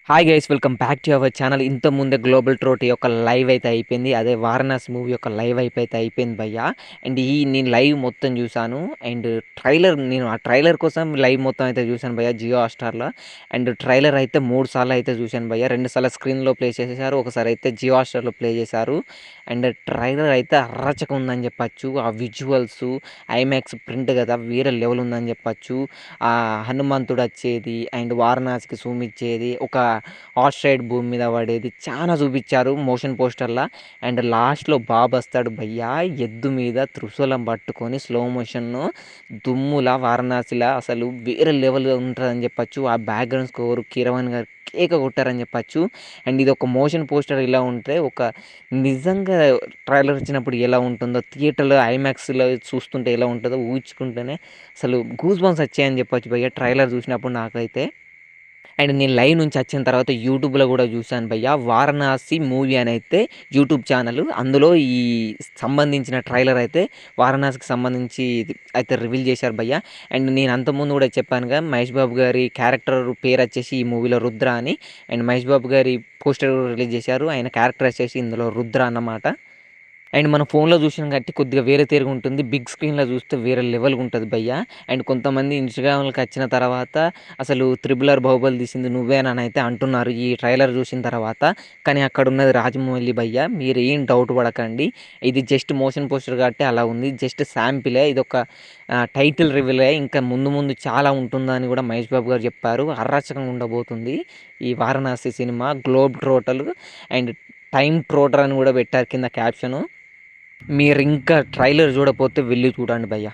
Hi guys, welcome back to our channel. ఇంత ముందే global ట్రోట్ యొక్క లైవ్ అయితే అయిపోయింది. అదే వారణాసి మూవీ యొక్క లైవ్ అయితే అయిపోయింది భయ్య. అండ్ నేను లైవ్ మొత్తం చూసాను. అండ్ నేను ఆ ట్రైలర్ కోసం లైవ్ మొత్తం అయితే చూశాను భయ్య, జియో హాట్‌స్టార్‌లో. అండ్ ట్రైలర్ అయితే 3 సార్లు అయితే చూశాను భయ్య. 2 సార్లు స్క్రీన్‌లో ప్లే చేసేసారు, ఒకసారి అయితే జియో హాట్‌స్టార్‌లో ప్లే చేశారు. అండ్ ట్రైలర్ అయితే అర్రచకం ఉందని చెప్పచ్చు. ఆ విజువల్స్ ఐమాక్స్ ప్రింట్ కదా, వేరే లెవెల్ ఉందని చెప్పచ్చు. ఆ హనుమంతుడు వచ్చేది అండ్ వారణాసికి చూపించేది, ఒక ఆస్ట్రైడ్ భూమి మీద పడేది చాలా చూపించారు మోషన్ పోస్టర్లా. అండ్ లాస్ట్లో బాబు వస్తాడు భయ్యా, ఎద్దు మీద త్రిశూలం పట్టుకొని స్లో మోషన్ దుమ్ములా వారణాసిలా అసలు వేరే లెవెల్ ఉంటుందని చెప్పచ్చు. ఆ బ్యాక్గ్రౌండ్ స్కోర్ కీరవాణి గారు కేక కొట్టారని చెప్పచ్చు. అండ్ ఇది ఒక మోషన్ పోస్టర్ ఇలా ఉంటే, ఒక నిజంగా ట్రైలర్ వచ్చినప్పుడు ఎలా ఉంటుందో, థియేటర్లో ఐమాక్స్లో చూస్తుంటే ఎలా ఉంటుందో ఊహించుకుంటేనే అసలు గూస్ బంప్స్ వచ్చాయని చెప్పొచ్చు భయ్య ట్రైలర్ చూసినప్పుడు నాకైతే. అండ్ నేను లైవ్ నుంచి వచ్చిన తర్వాత యూట్యూబ్లో కూడా చూశాను భయ్య. వారణాసి మూవీ అని అయితే యూట్యూబ్ ఛానల్, అందులో ఈ సంబంధించిన ట్రైలర్ అయితే వారణాసికి సంబంధించి అయితే రివీల్ చేశారు భయ్య. అండ్ నేను అంతకుముందు కూడా చెప్పానుగా, మహేష్ బాబు గారి క్యారెక్టర్ పేరు వచ్చేసి ఈ మూవీలో రుద్ర అని. అండ్ మహేష్ బాబు గారి పోస్టర్ రిలీజ్ చేశారు, ఆయన క్యారెక్టర్ వచ్చేసి ఇందులో రుద్ర అన్నమాట. అండ్ మనం ఫోన్‌లో చూసినాం కాబట్టి కొద్దిగా వేరే తీరుగా ఉంటుంది. బిగ్ స్క్రీన్‌లో చూస్తే వేరే లెవెల్‌గా ఉంటది భయ్య. అండ్ కొంతమంది ఇన్‌స్టాగ్రామ్‌లోకి వచ్చిన తర్వాత అసలు 'త్రిబుల్ ఆర్' 'బాహుబలి' తీసింది నువ్వేనా అని అయితే అంటున్నారు ఈ ట్రైలర్ చూసిన తర్వాత. కానీ అక్కడ ఉన్నది రాజమౌళి భయ్య, మీరు ఏం డౌట్ పడకండి. ఇది జస్ట్ మోషన్ పోస్టర్ కాబట్టి అలా ఉంది. జస్ట్ శాంపిలే. ఇదొక టైటిల్ రివీలే. ఇంకా ముందు ముందు చాలా ఉంటుందని కూడా మహేష్ బాబు గారు చెప్పారు. అర్రచకంగా ఉండబోతుంది ఈ 'వారణాసి' సినిమా. Globe trotter and time trotter అని కూడా పెట్టారు కింద క్యాప్షను. మీరింకా ట్రైలర్ చూడకపోతే వెళ్ళి చూడండి భయ్యా.